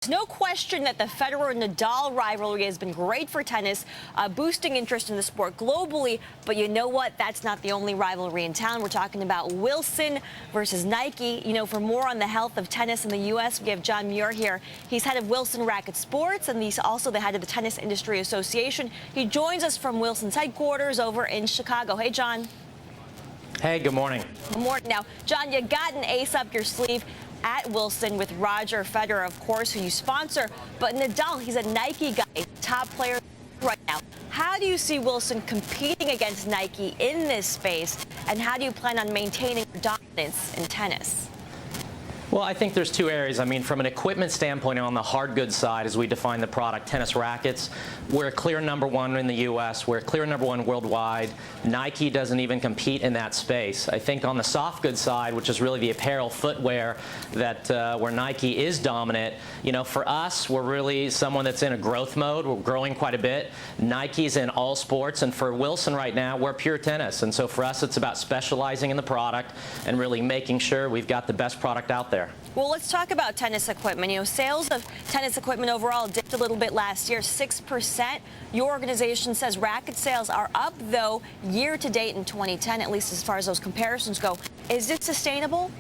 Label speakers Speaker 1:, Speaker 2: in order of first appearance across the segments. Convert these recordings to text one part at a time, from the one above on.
Speaker 1: no question that the Federer-Nadal rivalry has been great for tennis, boosting interest in the sport globally. But you know what? That's not the only rivalry in town. We're talking about Wilson versus Nike. You know, for more on the health of tennis in the U.S., we have John Muir here. He's head of Wilson Racquet Sports, and he's also the head of the Tennis Industry Association. He joins us from Wilson's headquarters over in Chicago. Hey, John.
Speaker 2: Hey, good morning.
Speaker 1: Good morning. Now, John, you got an ace up your sleeve at Wilson with Roger Federer, of course, who you sponsor. But Nadal, he's a Nike guy, top player right now. How do you see Wilson competing against Nike in this space, and how do you plan on maintaining your dominance in tennis?
Speaker 2: Well, I think there's two areas. I mean, from an equipment standpoint, on the hard goods side, as we define the product, tennis rackets, we're a clear #1 in the U.S. We're a clear #1 worldwide. Nike doesn't even compete in that space. I think on the soft goods side, which is really the apparel footwear, that where Nike is dominant, you know, for us, we're really someone that's in a growth mode. We're growing quite a bit. Nike's in all sports, and for Wilson right now, we're pure tennis. And so for us, it's about specializing in the product and really making sure we've got the best product out there.
Speaker 1: Well, let's talk about tennis equipment. You know, sales of tennis equipment overall dipped a little bit last year, 6%. Your organization says racket sales are up, though, year to date in 2010, at least as far as those comparisons go. Is it sustainable?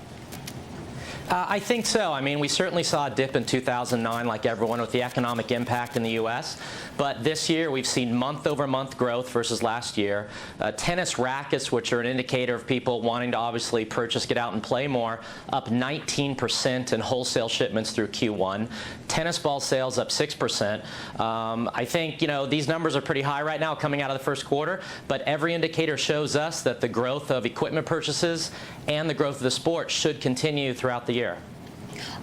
Speaker 2: I think so. I mean, we certainly saw a dip in 2009, like everyone, with the economic impact in the U.S. But this year, we've seen month-over-month growth versus last year. Tennis rackets, which are an indicator of people wanting to obviously purchase, get out and play more, up 19% in wholesale shipments through Q1. Tennis ball sales up 6%. I think, you know, these numbers are pretty high right now coming out of the first quarter, but every indicator shows us that the growth of equipment purchases and the growth of the sport should continue throughout the year.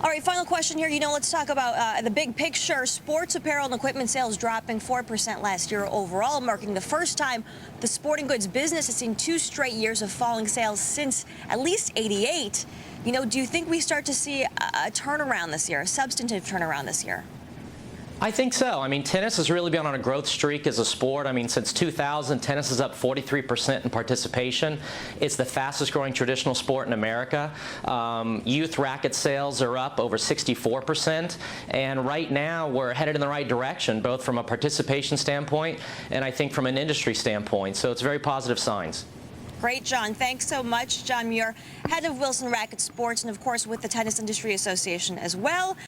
Speaker 1: All right, final question here. You know, let's talk about the big picture. Sports apparel and equipment sales dropping 4% last year overall, marking the first time the sporting goods business has seen 2 straight years of falling sales since at least '88. You know, do you think we start to see a turnaround this year, a substantive turnaround this year?
Speaker 2: I think so. I mean, tennis has really been on a growth streak as a sport. I mean, since 2000, tennis is up 43% in participation. It's the fastest growing traditional sport in America. Youth racket sales are up over 64%. And right now, we're headed in the right direction, both from a participation standpoint and I think from an industry standpoint. So it's very positive signs.
Speaker 1: Great, John. Thanks so much. John Muir, head of Wilson Racquet Sports, and of course with the Tennis Industry Association as well.